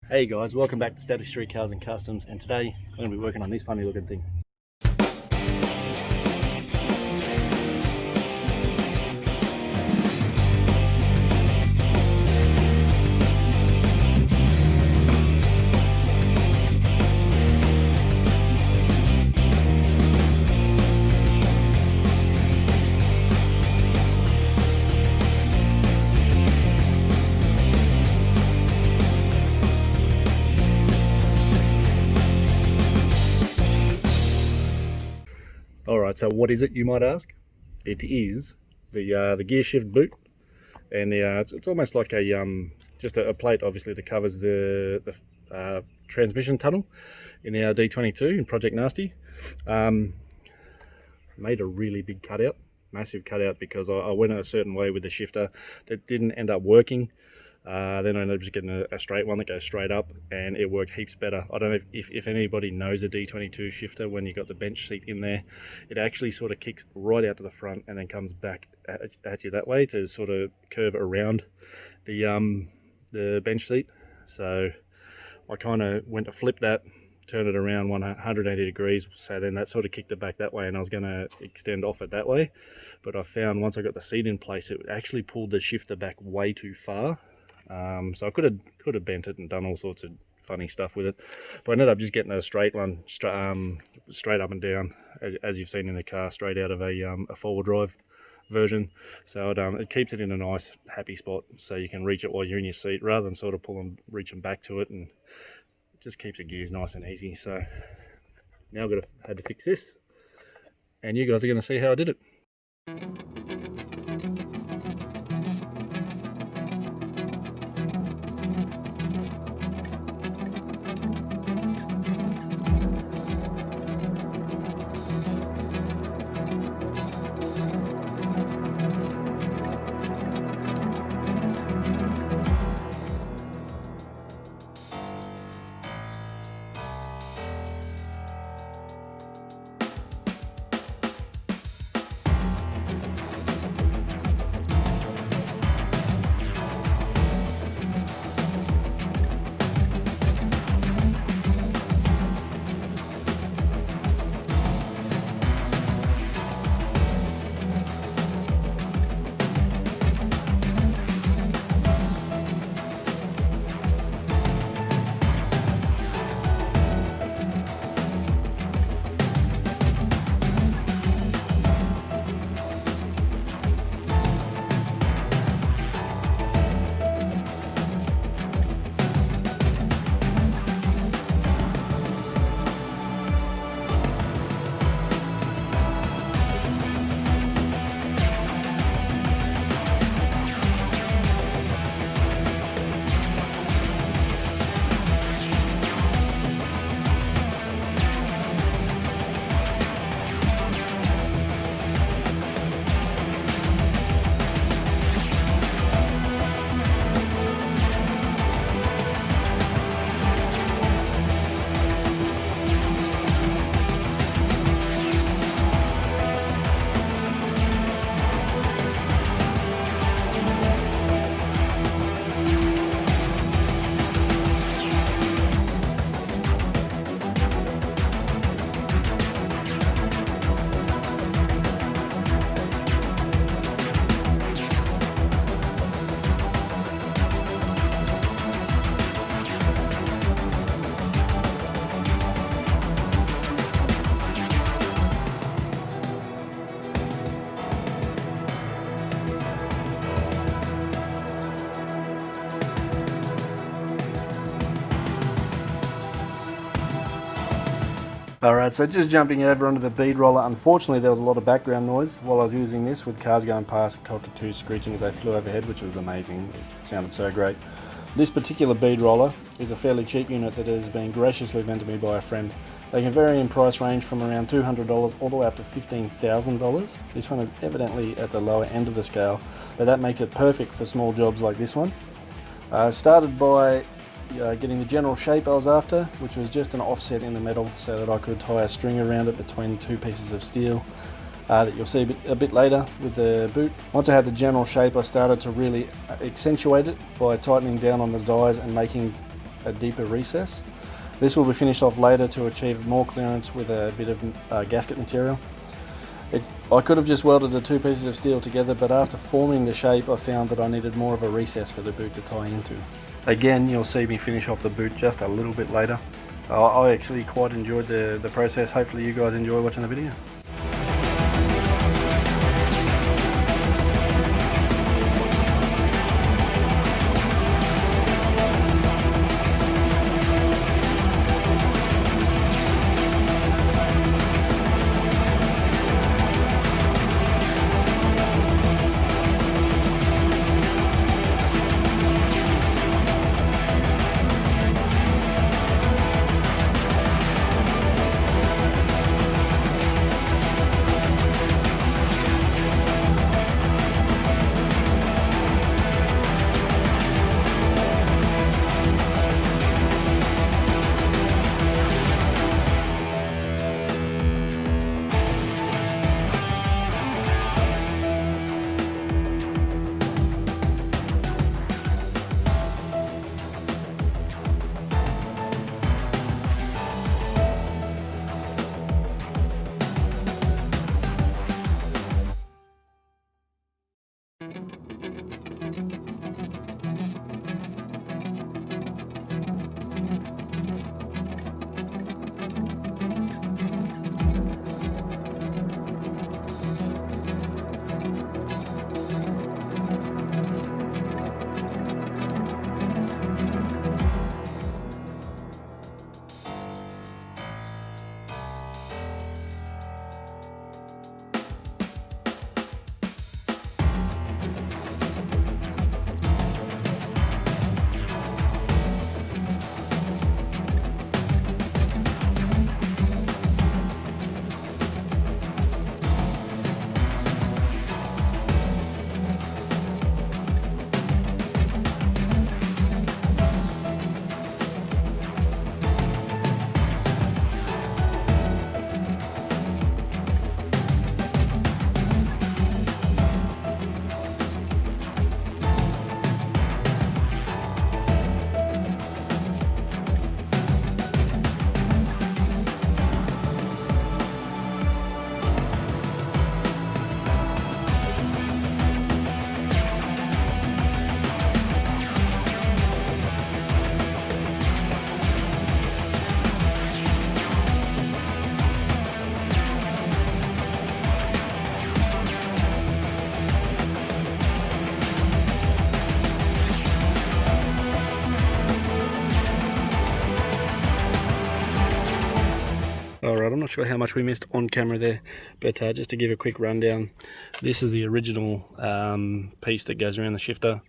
Hey guys, welcome back to Status Street Cars and Customs, and today I'm going to be working on this funny looking thing. Alright, so what is it, you might ask? It is the gear shift boot, and it's almost like just a plate, obviously, that covers the transmission tunnel in the D22 in Project Nasty. Made a really big cutout, massive cutout, because I went a certain way with the shifter that didn't end up working. Then I ended up just getting a straight one that goes straight up, and it worked heaps better. I don't know if anybody knows a D22 shifter. When you got the bench seat in there, it actually sort of kicks right out to the front and then comes back at you that way to sort of curve around the bench seat. So I kind of went to flip that, turn it around 180 degrees, so then that sort of kicked it back that way, and I was going to extend off it that way. But I found once I got the seat in place, it actually pulled the shifter back way too far. So I could have bent it and done all sorts of funny stuff with it, but I ended up just getting a straight one, straight up and down, as you've seen in the car, straight out of a four-wheel drive version. So it keeps it in a nice happy spot, so you can reach it while you're in your seat, rather than sort of reaching back to it, and it just keeps the gears nice and easy. So now I've had to fix this, and you guys are going to see how I did it. Alright, so just jumping over onto the bead roller. Unfortunately, there was a lot of background noise while I was using this, with cars going past, cockatoos screeching as they flew overhead, which was amazing. It sounded so great. This particular bead roller is a fairly cheap unit that has been graciously lent to me by a friend. They can vary in price range from around $200 all the way up to $15,000. This one is evidently at the lower end of the scale, but that makes it perfect for small jobs like this one. Started by getting the general shape I was after, which was just an offset in the metal so that I could tie a string around it between two pieces of steel that you'll see a bit later with the boot. Once I had the general shape, I started to really accentuate it by tightening down on the dies and making a deeper recess. This will be finished off later to achieve more clearance with a bit of gasket material. I could have just welded the two pieces of steel together, but after forming the shape I found that I needed more of a recess for the boot to tie into. Again, you'll see me finish off the boot just a little bit later. I actually quite enjoyed the process. Hopefully you guys enjoy watching the video. Alright, I'm not sure how much we missed on camera there, but just to give a quick rundown, this is the original piece that goes around the shifter.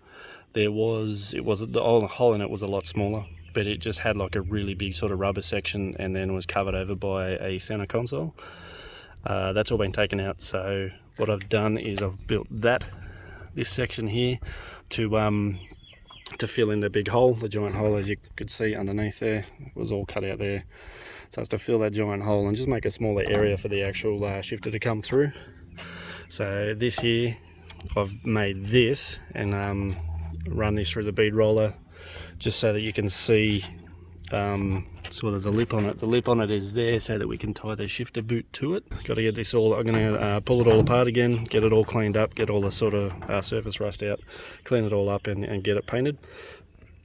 The hole in it was a lot smaller, but it just had like a really big sort of rubber section and then was covered over by a center console. That's all been taken out, so what I've done is I've built this section here to fill in the big hole, the giant hole, as you could see underneath there. It was all cut out there. So it's to fill that giant hole and just make a smaller area for the actual shifter to come through. So this here, I've made this and run this through the bead roller just so that you can see. So there's a lip on it. The lip on it is there so that we can tie the shifter boot to it. Got to get this all, I'm going to pull it all apart again, get it all cleaned up, get all the sort of surface rust out, clean it all up and get it painted.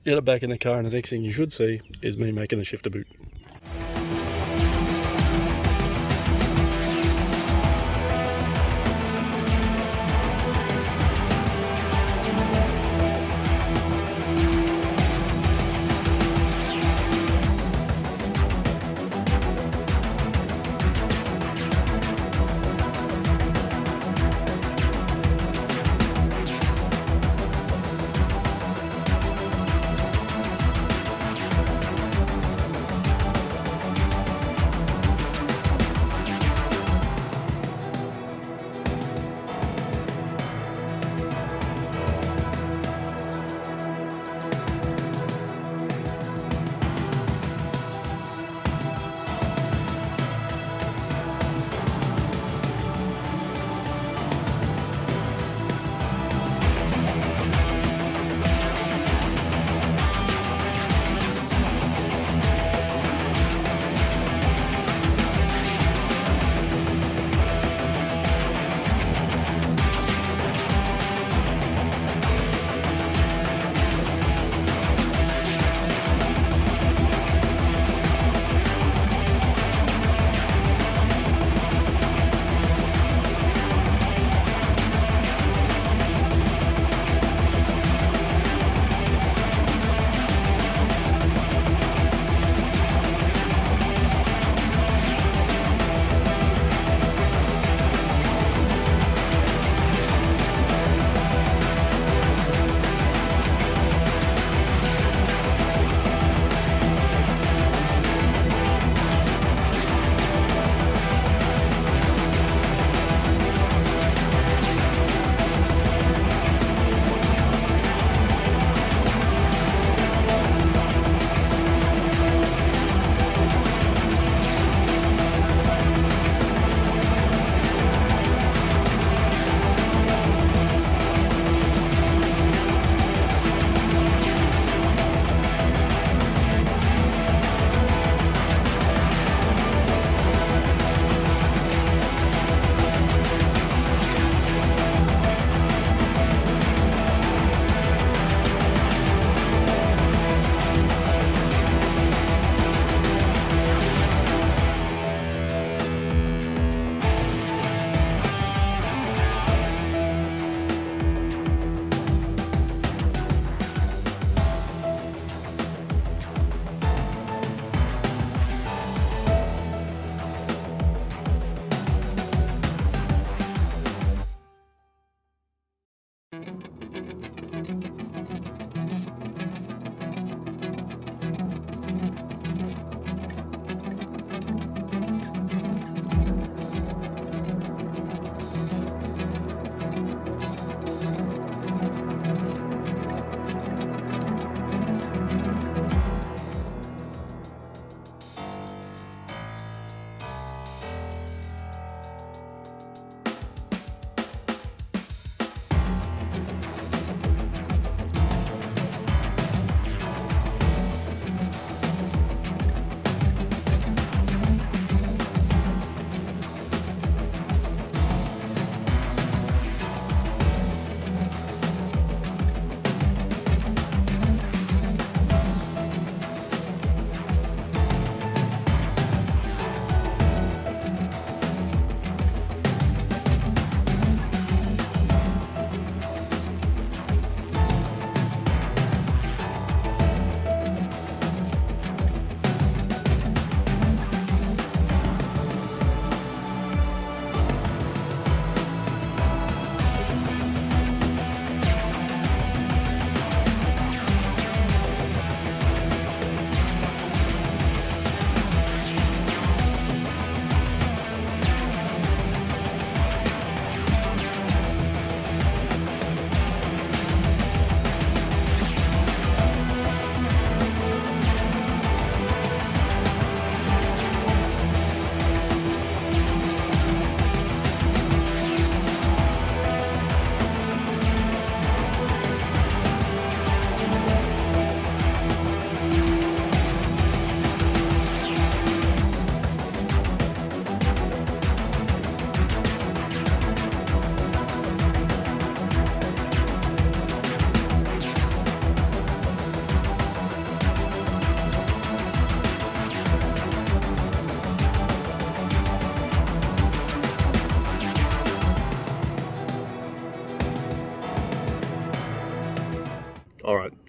Get it back in the car, and the next thing you should see is me making the shifter boot.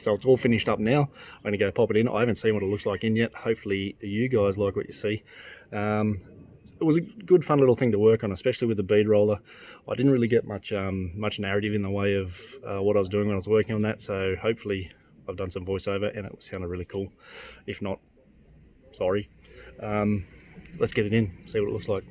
So it's all finished up now. I'm going to go pop it in. I haven't seen what it looks like in yet. Hopefully you guys like what you see. It was a good fun little thing to work on, especially with the bead roller. I didn't really get much narrative in the way of what I was doing when I was working on that, so hopefully I've done some voiceover and it sounded really cool. If not, sorry. Let's get it in, see what it looks like.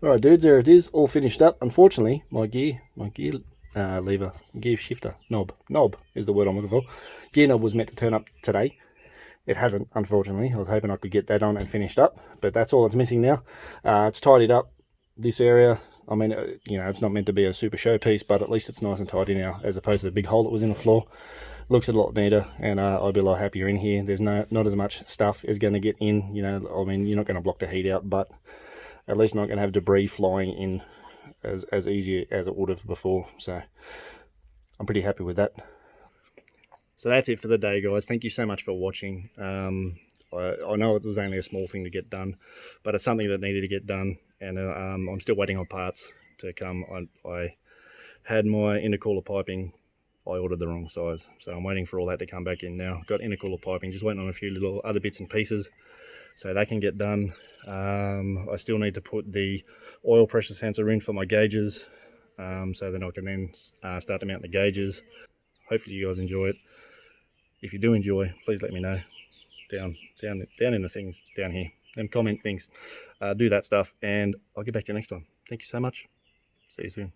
Alright dudes, there it is, all finished up. Unfortunately, my gear lever, gear shifter, knob is the word I'm looking for. Gear knob was meant to turn up today. It hasn't, unfortunately. I was hoping I could get that on and finished up, but that's all that's missing now. It's tidied up, this area. I mean, you know, it's not meant to be a super showpiece, but at least it's nice and tidy now, as opposed to the big hole that was in the floor. Looks a lot neater, and I'll be a lot happier in here. There's not as much stuff is going to get in, you know. I mean, you're not going to block the heat out, but at least not going to have debris flying in as easy as it would have before. So I'm pretty happy with that. So that's it for the day, guys. Thank you so much for watching. I know it was only a small thing to get done, but it's something that needed to get done, and I'm still waiting on parts to come. I had my intercooler piping, I ordered the wrong size, so I'm waiting for all that to come back in now. Got intercooler piping, just waiting on a few little other bits and pieces, so that can get done. I still need to put the oil pressure sensor in for my gauges, so then I can then start to mount the gauges. Hopefully you guys enjoy it. If you do enjoy, please let me know down in the things down here, and comment things, do that stuff, and I'll get back to you next time. Thank you so much. See you soon.